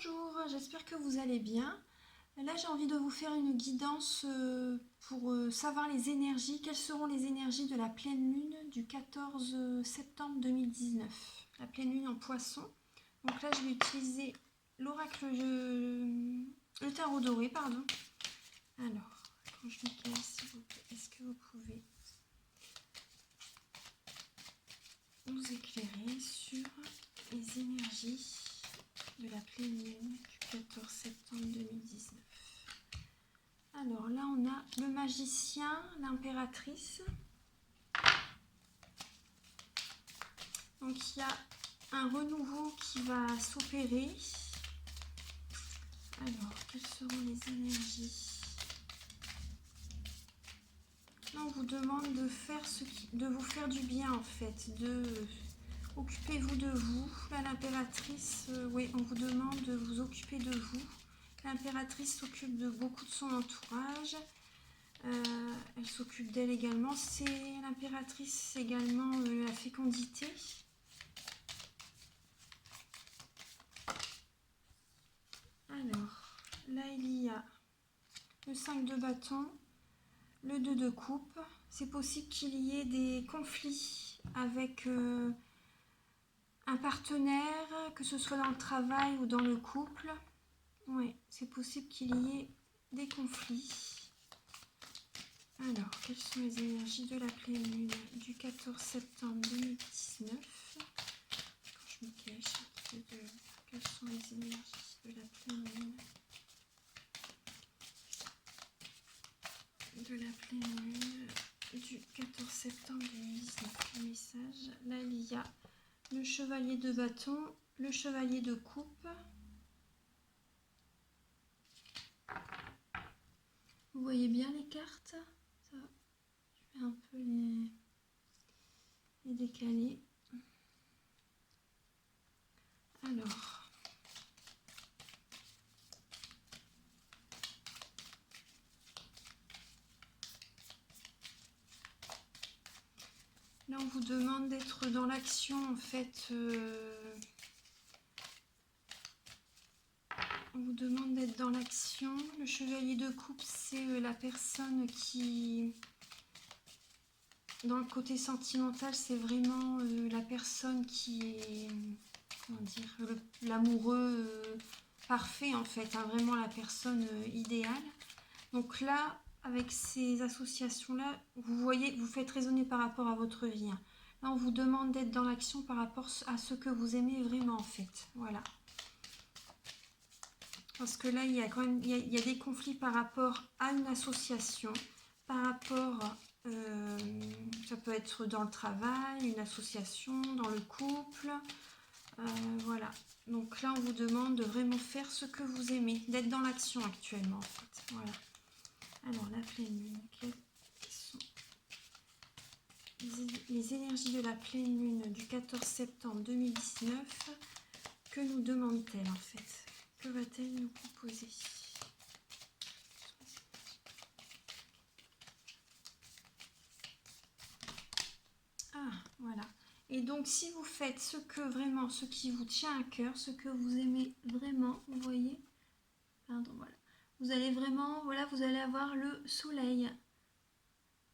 Bonjour, j'espère que vous allez bien. Là, j'ai envie de vous faire une guidance pour savoir les énergies. Quelles seront les énergies de la pleine lune du 14 septembre 2019? La pleine lune en poisson. Donc là, je vais utiliser l'oracle, le tarot doré, pardon. Alors, Archange Michael, s'il vous plaît, est-ce que vous pouvez nous éclairer sur les énergies de la pleine lune du 14 septembre 2019? Alors là, on a le magicien, l'impératrice. Donc il y a un renouveau qui va s'opérer. Alors, quelles seront les énergies? Là, on vous demande de faire de vous faire du bien en fait, occupez-vous de vous. Là, l'impératrice, oui, on vous demande de vous occuper de vous. L'impératrice s'occupe de beaucoup de son entourage. Elle s'occupe d'elle également. C'est l'impératrice également la fécondité. Alors, là, il y a le 5 de bâton, le 2 de coupe. C'est possible qu'il y ait des conflits avec un partenaire, que ce soit dans le travail ou dans le couple. Oui, c'est possible qu'il y ait des conflits. Alors, quelles sont les énergies de la pleine lune du 14 septembre 2019? Quand je me cache, quelles sont les énergies de la pleine lune du 14 septembre 2019? Le message, là il y a le chevalier de bâton, le chevalier de coupe. Vous voyez bien les cartes? Ça, je vais un peu les décaler. Alors, là on vous demande d'être dans l'action en fait. On vous demande d'être dans l'action. Le chevalier de coupe, c'est la personne qui, dans le côté sentimental, c'est vraiment la personne qui est, comment dire, l'amoureux parfait en fait, hein, vraiment la personne idéale. Donc là, avec ces associations-là, vous voyez, vous faites raisonner par rapport à votre vie. Hein. Là, on vous demande d'être dans l'action par rapport à ce que vous aimez vraiment en fait. Voilà. Parce que là, il y a quand même il y a des conflits par rapport à une association, par rapport, ça peut être dans le travail, une association, dans le couple, voilà. Donc là, on vous demande de vraiment faire ce que vous aimez, d'être dans l'action actuellement, en fait. Voilà. Alors, la pleine lune, quelles sont les énergies de la pleine lune du 14 septembre 2019? Que nous demande-t-elle, en fait? Que va-t-elle nous proposer? Ah, voilà. Et donc, si vous faites ce qui vous tient à cœur, ce que vous aimez vraiment, vous voyez, pardon, voilà. Vous allez vraiment, voilà, vous allez avoir le soleil.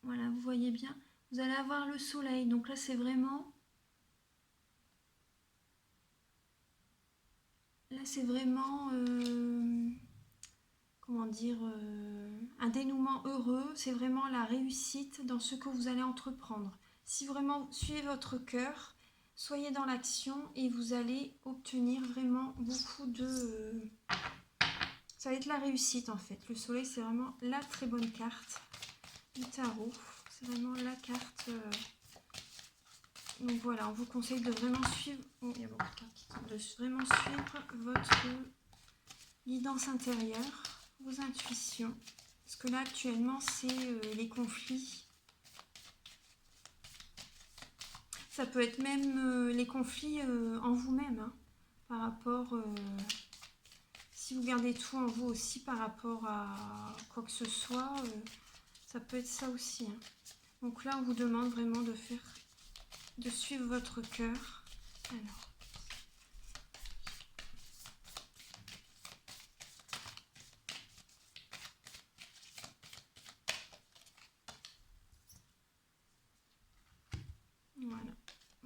Voilà, vous voyez bien. Vous allez avoir le soleil. Donc là, c'est vraiment... Là, c'est vraiment... comment dire, un dénouement heureux, c'est vraiment la réussite dans ce que vous allez entreprendre. Si vraiment vous suivez votre cœur, soyez dans l'action et vous allez obtenir vraiment beaucoup de... ça va être la réussite en fait. Le soleil, c'est vraiment la très bonne carte du tarot. C'est vraiment la carte... Donc voilà, on vous conseille de vraiment suivre... Oh, il y a beaucoup de cartes qui tombent. De vraiment suivre votre guidance intérieure, vos intuitions. Parce que là, actuellement, c'est les conflits. Ça peut être même les conflits en vous-même, hein, par rapport... si vous gardez tout en vous aussi par rapport à quoi que ce soit, ça peut être ça aussi. Hein. Donc là, on vous demande vraiment de suivre votre cœur. Alors...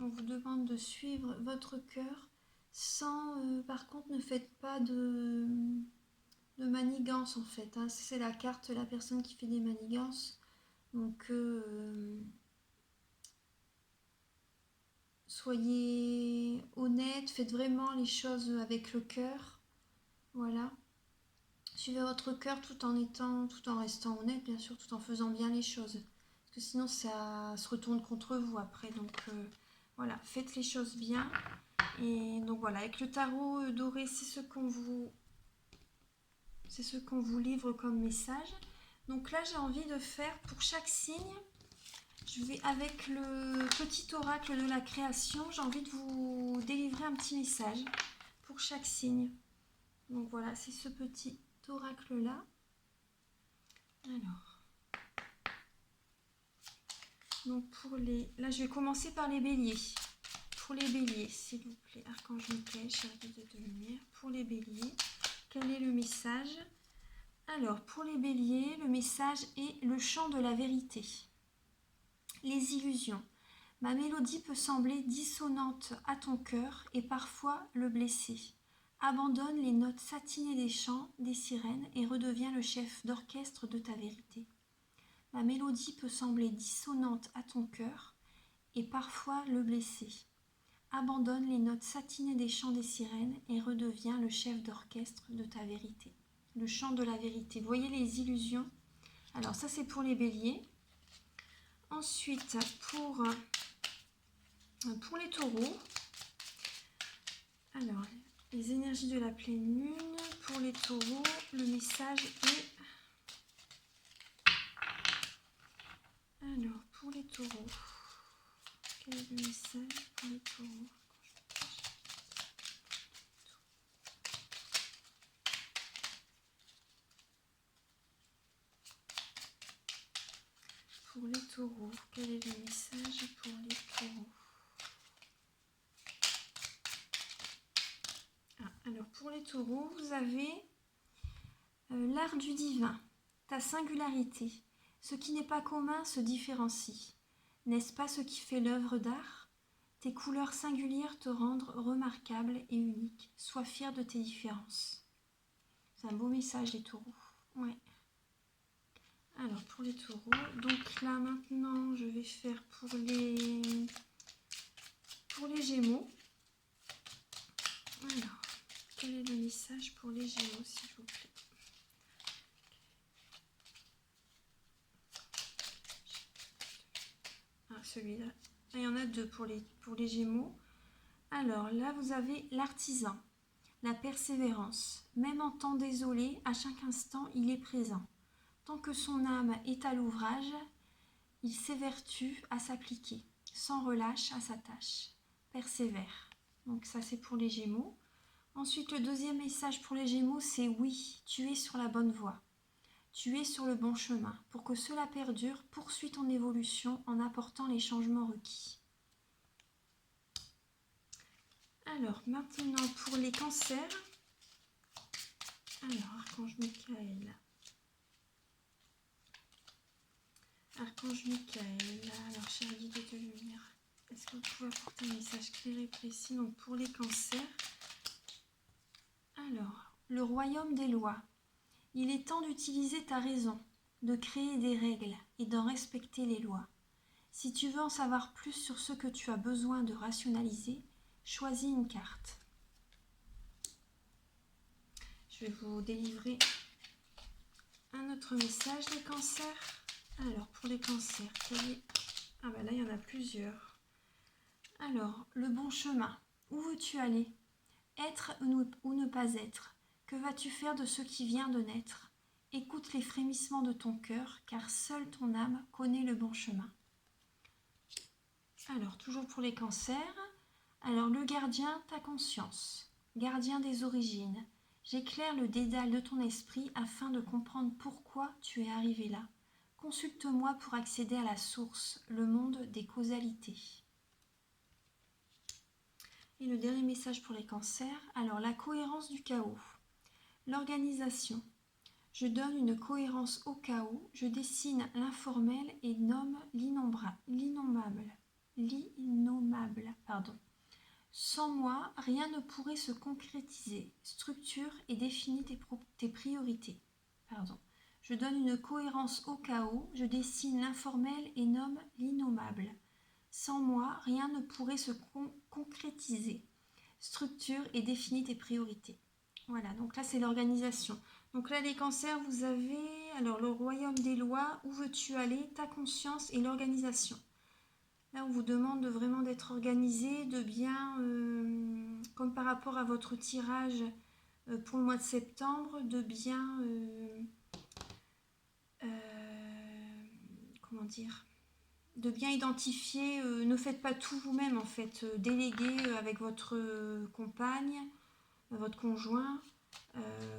on vous demande de suivre votre cœur sans, par contre, ne faites pas de manigance en fait. Hein. C'est la carte, la personne qui fait des manigances. Donc, soyez honnête, faites vraiment les choses avec le cœur. Voilà. Suivez votre cœur tout en restant honnête, bien sûr, tout en faisant bien les choses. Parce que sinon, ça se retourne contre vous après. Donc, voilà, faites les choses bien. Et donc voilà, avec le tarot doré, c'est ce qu'on vous livre comme message. Donc là, j'ai envie de faire pour chaque signe, je vais avec le petit oracle de la création, j'ai envie de vous délivrer un petit message pour chaque signe. Donc voilà, c'est ce petit oracle-là. Alors, donc là, je vais commencer par les béliers. Pour les béliers, s'il vous plaît, Archange Michael, chère guide de lumière, pour les béliers, quel est le message? Alors, pour les béliers, le message est le chant de la vérité. Les illusions. Ma mélodie peut sembler dissonante à ton cœur et parfois le blesser. Abandonne les notes satinées des chants, des sirènes et redeviens le chef d'orchestre de ta vérité. Ma mélodie peut sembler dissonante à ton cœur et parfois le blesser. Abandonne les notes satinées des chants des sirènes et redeviens le chef d'orchestre de ta vérité. Le chant de la vérité. Vous voyez les illusions? Alors ça c'est pour les béliers. Ensuite pour les taureaux. Alors les énergies de la pleine lune. Pour les taureaux, le message est... Alors pour les taureaux, quel est le message pour les taureaux? Pour les taureaux, quel est le message pour les taureaux? Alors pour les taureaux, vous avez l'art du divin, ta singularité. Ce qui n'est pas commun se différencie. N'est-ce pas ce qui fait l'œuvre d'art? Tes couleurs singulières te rendent remarquable et unique. Sois fier de tes différences. C'est un beau message les taureaux. Ouais. Alors pour les taureaux, donc là maintenant je vais faire pour les gémeaux. Alors, quel est le message pour les gémeaux s'il vous plaît? Ah celui-là, il y en a deux pour les gémeaux. Alors là vous avez l'artisan, la persévérance. Même en temps désolé, à chaque instant il est présent. Tant que son âme est à l'ouvrage, il s'évertue à s'appliquer, sans relâche à sa tâche. Persévère. Donc ça c'est pour les gémeaux. Ensuite le deuxième message pour les gémeaux c'est oui, tu es sur la bonne voie. Tu es sur le bon chemin. Pour que cela perdure, poursuis ton évolution en apportant les changements requis. Alors maintenant pour les cancers. Alors Archange Michael. Archange Michael, alors chère guide de lumière, est-ce que vous pouvez apporter un message clair et précis donc pour les cancers? Alors, le royaume des lois. Il est temps d'utiliser ta raison, de créer des règles et d'en respecter les lois. Si tu veux en savoir plus sur ce que tu as besoin de rationaliser, choisis une carte. Je vais vous délivrer un autre message des cancers. Alors, pour les cancers, ah ben là, il y en a plusieurs. Alors, le bon chemin. Où veux-tu aller? Être ou ne pas être? Que vas-tu faire de ce qui vient de naître? Écoute les frémissements de ton cœur, car seule ton âme connaît le bon chemin. Alors, toujours pour les cancers. Alors, le gardien, ta conscience. Gardien des origines. J'éclaire le dédale de ton esprit afin de comprendre pourquoi tu es arrivé là. Consulte-moi pour accéder à la source, le monde des causalités. Et le dernier message pour les cancers, alors la cohérence du chaos. L'organisation. Je donne une cohérence au chaos, je dessine l'informel et nomme l'innommable. l'innommable, pardon. Sans moi, rien ne pourrait se concrétiser. Structure et définis tes priorités. Pardon. Je donne une cohérence au chaos, je dessine l'informel et nomme l'innommable. Sans moi, rien ne pourrait se concrétiser. Structure et définis tes priorités. Voilà, donc là c'est l'organisation. Donc là les cancers, vous avez alors le royaume des lois, où veux-tu aller, ta conscience et l'organisation. Là on vous demande vraiment d'être organisé, de bien, comme par rapport à votre tirage pour le mois de septembre, de bien, comment dire, de bien identifier, ne faites pas tout vous-même en fait, déléguez avec votre compagne, votre conjoint,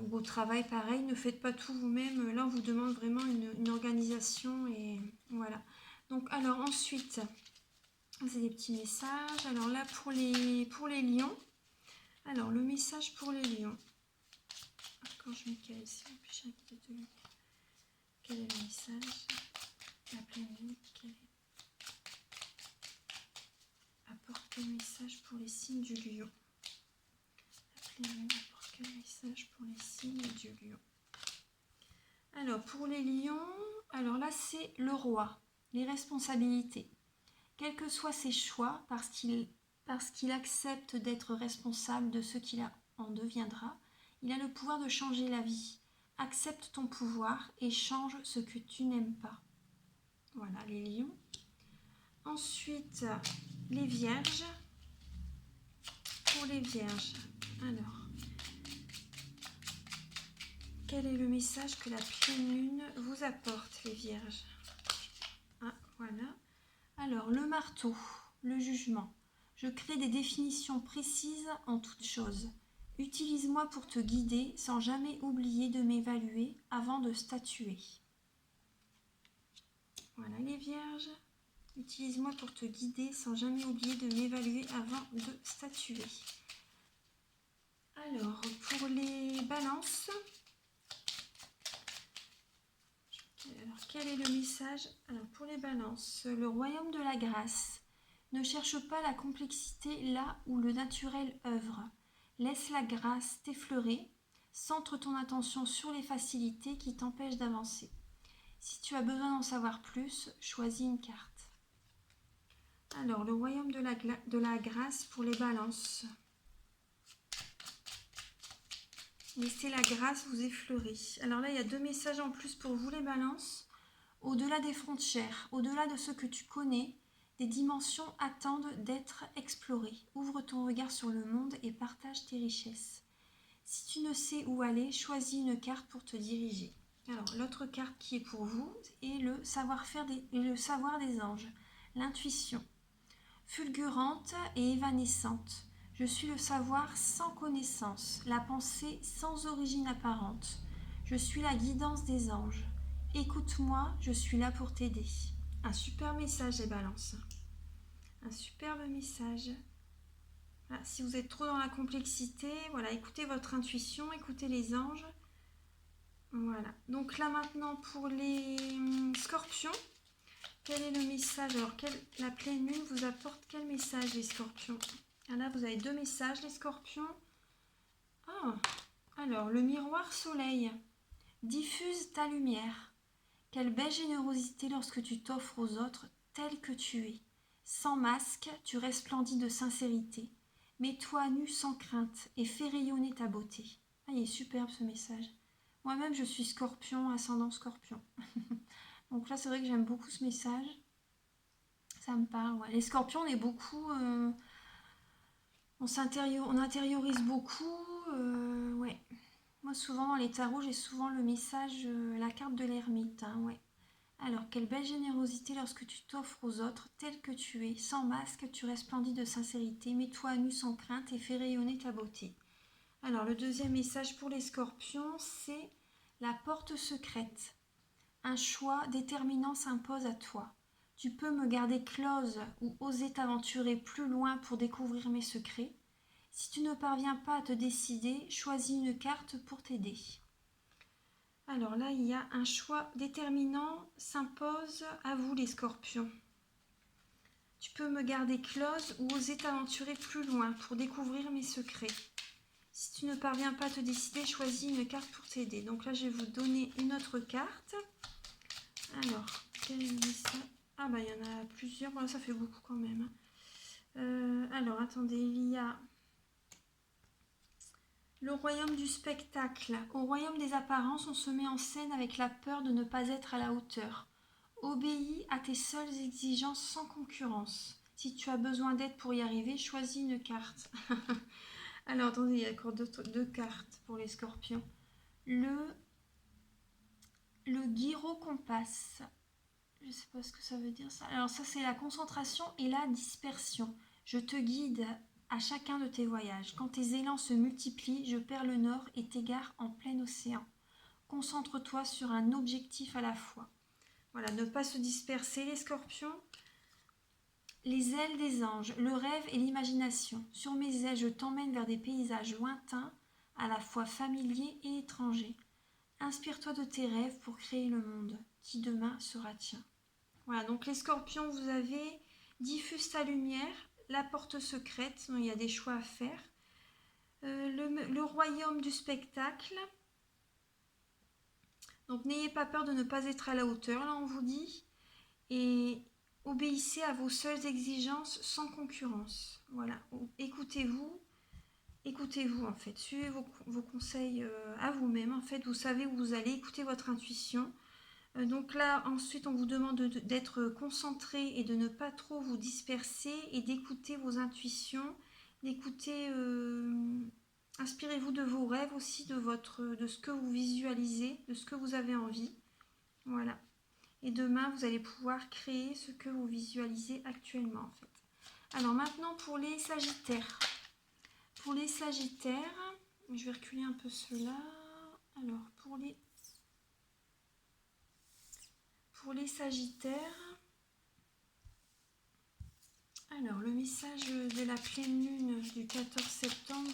ou au travail pareil, ne faites pas tout vous-même, là on vous demande vraiment une organisation et voilà. Donc alors ensuite, c'est des petits messages, alors là pour les lions, alors le message pour les lions, quand je mets quel est le message, la pleine lune, apporte quel message pour les signes du lion, la pleine lune apporte quel message pour les signes du lion. Alors pour les lions, alors là c'est le roi, les responsabilités. Quels que soient ses choix, parce qu'il accepte d'être responsable de ce qu'il en deviendra, il a le pouvoir de changer la vie. Accepte ton pouvoir et change ce que tu n'aimes pas. Voilà les lions. Ensuite, les vierges. Pour les vierges, alors, quel est le message que la pleine lune vous apporte, les vierges? Ah, voilà. Alors, le marteau, le jugement. Je crée des définitions précises en toutes choses. Utilise-moi pour te guider sans jamais oublier de m'évaluer avant de statuer. Voilà les vierges. Utilise-moi pour te guider sans jamais oublier de m'évaluer avant de statuer. Alors, pour les balances, alors, quel est le message? Alors, pour les balances, le royaume de la grâce. Ne cherche pas la complexité là où le naturel œuvre. Laisse la grâce t'effleurer. Centre ton attention sur les facilités qui t'empêchent d'avancer. Si tu as besoin d'en savoir plus, choisis une carte. Alors, le royaume de la grâce pour les balances. Laissez la grâce vous effleurer. Alors là, il y a deux messages en plus pour vous les balances. Au-delà des frontières, au-delà de ce que tu connais, des dimensions attendent d'être explorées. Ouvre ton regard sur le monde et partage tes richesses. Si tu ne sais où aller, choisis une carte pour te diriger. Alors, l'autre carte qui est pour vous est le savoir-faire et le savoir des anges, l'intuition. Fulgurante et évanescente, je suis le savoir sans connaissance, la pensée sans origine apparente. Je suis la guidance des anges. Écoute-moi, je suis là pour t'aider. Un super message les balances. Un superbe message. Voilà, si vous êtes trop dans la complexité, voilà, écoutez votre intuition, écoutez les anges. Voilà. Donc là maintenant pour les scorpions, quel est le message? Alors la pleine lune vous apporte quel message les scorpions? Là vous avez deux messages les scorpions. Ah, alors le miroir soleil. Diffuse ta lumière. Quelle belle générosité lorsque tu t'offres aux autres tel que tu es. Sans masque, tu resplendis de sincérité. Mets-toi nu sans crainte et fais rayonner ta beauté. Ah, il est superbe ce message. Moi-même, je suis scorpion, ascendant scorpion. Donc là, c'est vrai que j'aime beaucoup ce message. Ça me parle. Ouais. Les scorpions, on est beaucoup... on intériorise beaucoup. Ouais. Moi, souvent, dans les tarots, j'ai souvent le message, la carte de l'ermite. Hein, ouais. Alors, quelle belle générosité lorsque tu t'offres aux autres tel que tu es. Sans masque, tu resplendis de sincérité. Mets-toi à nu sans crainte et fais rayonner ta beauté. Alors, le deuxième message pour les scorpions, c'est la porte secrète. Un choix déterminant s'impose à toi. Tu peux me garder close ou oser t'aventurer plus loin pour découvrir mes secrets. Si tu ne parviens pas à te décider, choisis une carte pour t'aider. Alors là, il y a un choix déterminant s'impose à vous les scorpions. Tu peux me garder close ou oser t'aventurer plus loin pour découvrir mes secrets. Si tu ne parviens pas à te décider, choisis une carte pour t'aider. Donc là, je vais vous donner une autre carte. Alors, quel est ça? Ah bah il y en a plusieurs. Bon, ça fait beaucoup quand même. Alors, attendez, il y a le royaume du spectacle. Au royaume des apparences, on se met en scène avec la peur de ne pas être à la hauteur. Obéis à tes seules exigences sans concurrence. Si tu as besoin d'aide pour y arriver, choisis une carte. Alors, attendez, il y a encore deux cartes pour les scorpions. Le gyrocompass. Je ne sais pas ce que ça veut dire ça. Alors ça, c'est la concentration et la dispersion. Je te guide à chacun de tes voyages. Quand tes élans se multiplient, je perds le nord et t'égare en plein océan. Concentre-toi sur un objectif à la fois. Voilà, ne pas se disperser les scorpions. Les ailes des anges, le rêve et l'imagination. Sur mes ailes, je t'emmène vers des paysages lointains, à la fois familiers et étrangers. Inspire-toi de tes rêves pour créer le monde qui demain sera tien. Voilà, donc les scorpions, vous avez diffuse ta lumière, la porte secrète, donc il y a des choix à faire. Le royaume du spectacle. Donc n'ayez pas peur de ne pas être à la hauteur, là on vous dit. Et obéissez à vos seules exigences sans concurrence. Voilà, écoutez-vous en fait. Suivez vos conseils à vous-même. En fait, vous savez où vous allez, écoutez votre intuition. Donc là, ensuite, on vous demande d'être concentré et de ne pas trop vous disperser et d'écouter vos intuitions, d'écouter... inspirez-vous de vos rêves aussi, de ce que vous visualisez, de ce que vous avez envie. Voilà. Et demain, vous allez pouvoir créer ce que vous visualisez actuellement, en fait. Alors maintenant, pour les Sagittaires. Pour les Sagittaires, je vais reculer un peu cela. Alors, pour les Sagittaires, alors le message de la pleine lune du 14 septembre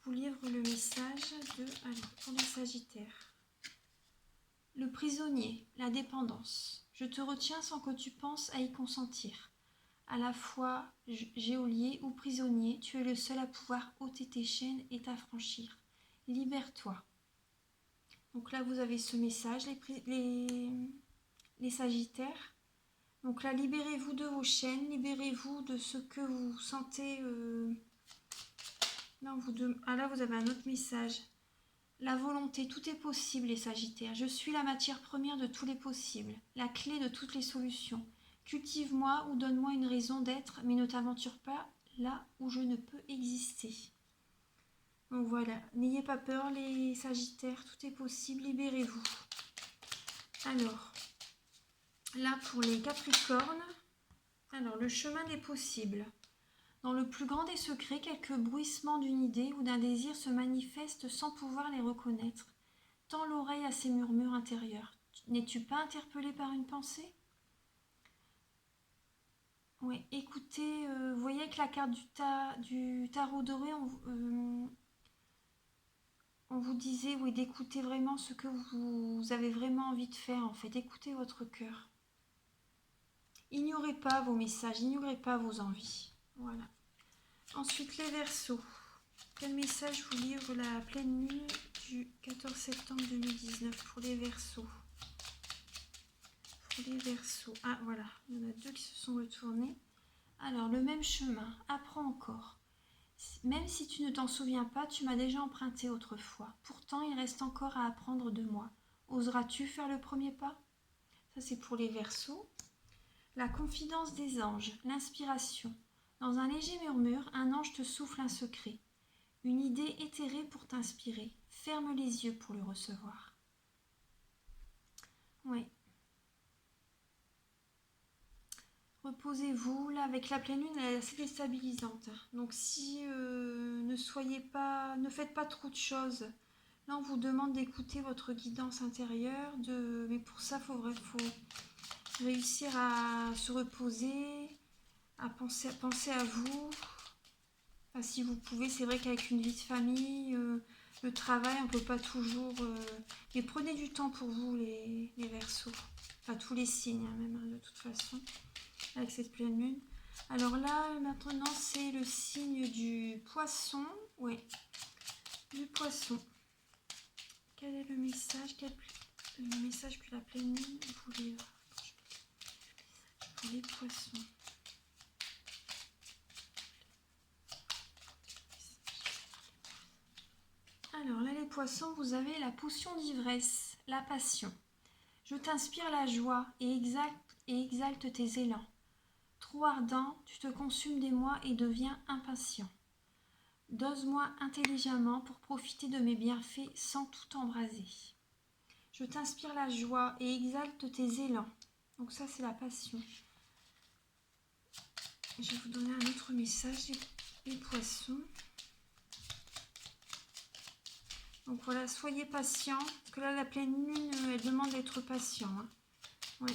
vous livre le message pour les Sagittaires. Le prisonnier, la dépendance. Je te retiens sans que tu penses à y consentir. À la fois geôlier ou prisonnier, tu es le seul à pouvoir ôter tes chaînes et t'affranchir. Libère-toi. Donc là, vous avez ce message, les Sagittaires. Donc là, libérez-vous de vos chaînes, libérez-vous de ce que vous sentez. Là, vous avez un autre message. La volonté, tout est possible, les Sagittaires. Je suis la matière première de tous les possibles, la clé de toutes les solutions. Cultive-moi ou donne-moi une raison d'être, mais ne t'aventure pas là où je ne peux exister. Donc voilà, n'ayez pas peur, les Sagittaires, tout est possible, libérez-vous. Alors, là pour les Capricornes, alors le chemin des possibles. Dans le plus grand des secrets, quelques bruissements d'une idée ou d'un désir se manifestent sans pouvoir les reconnaître. Tends l'oreille à ces murmures intérieurs. N'es-tu pas interpellé par une pensée? Oui, écoutez, vous voyez avec la carte du tarot doré, on vous disait oui, d'écouter vraiment ce que vous avez vraiment envie de faire, en fait. Écoutez votre cœur. Ignorez pas vos messages, ignorez pas vos envies. Voilà. Ensuite, les Verseaux. Quel message vous livre la pleine lune du 14 septembre 2019 pour les Verseaux? Pour les Verseaux. Ah, voilà. Il y en a deux qui se sont retournés. Alors, le même chemin. Apprends encore. Même si tu ne t'en souviens pas, tu m'as déjà emprunté autrefois. Pourtant, il reste encore à apprendre de moi. Oseras-tu faire le premier pas? Ça, c'est pour les Verseaux. La confidence des anges, l'inspiration. Dans un léger murmure, un ange te souffle un secret. Une idée éthérée pour t'inspirer. Ferme les yeux pour le recevoir. Oui. Reposez-vous. Là, avec la pleine lune, elle est assez déstabilisante. Donc, si ne faites pas trop de choses. Là, on vous demande d'écouter votre guidance intérieure. Mais pour ça, il faut réussir à se reposer, à penser à vous. Enfin, si vous pouvez, c'est vrai qu'avec une vie de famille, le travail, on ne peut pas toujours... mais prenez du temps pour vous, les Verseaux. Enfin, tous les signes, hein, même, hein, de toute façon, avec cette pleine lune. Alors là, maintenant, c'est le signe du poisson. Oui, du poisson. Quel est le message le message que la pleine lune voulait pour les poissons? Alors là, les poissons, vous avez la potion d'ivresse, la passion. Je t'inspire la joie et exalte tes élans. Trop ardent, tu te consumes d'émoi et deviens impatient. Dose-moi intelligemment pour profiter de mes bienfaits sans tout embraser. Je t'inspire la joie et exalte tes élans. Donc ça, c'est la passion. Je vais vous donner un autre message, les poissons. Donc voilà, soyez patients, parce que là, la pleine lune, elle demande d'être patient. Hein. Ouais.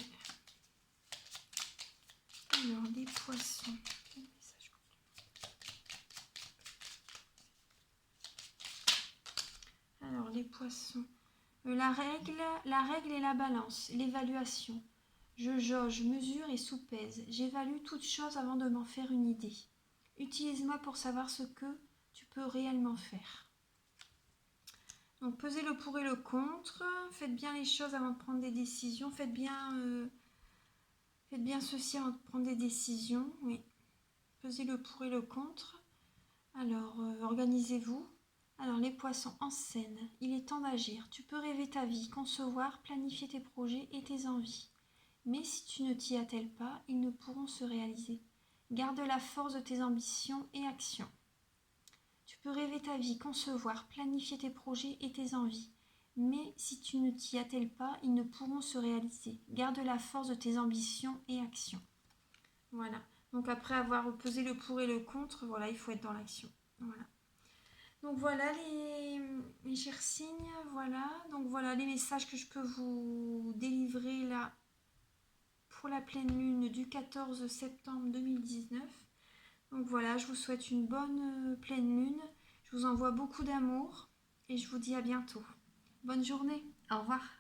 Alors, des poissons. Alors, les poissons. La règle et la balance, l'évaluation. Je jauge, mesure et soupèse. J'évalue toute chose avant de m'en faire une idée. Utilise-moi pour savoir ce que tu peux réellement faire. Donc, pesez le pour et le contre. Faites bien les choses avant de prendre des décisions. Faites bien ceci avant de prendre des décisions. Oui. Pesez le pour et le contre. Alors, organisez-vous. Alors, les poissons en scène. Il est temps d'agir. Tu peux rêver ta vie, concevoir, planifier tes projets et tes envies. Mais si tu ne t'y attelles pas, ils ne pourront se réaliser. Garde la force de tes ambitions et actions. Tu peux rêver ta vie, concevoir, planifier tes projets et tes envies. Mais si tu ne t'y attelles pas, ils ne pourront se réaliser. Garde la force de tes ambitions et actions. Voilà. Donc après avoir pesé le pour et le contre, voilà, il faut être dans l'action. Voilà. Donc voilà les chers signes, voilà. Donc voilà les messages que je peux vous délivrer là pour la pleine lune du 14 septembre 2019. Donc voilà, je vous souhaite une bonne pleine lune. Je vous envoie beaucoup d'amour et je vous dis à bientôt. Bonne journée, au revoir.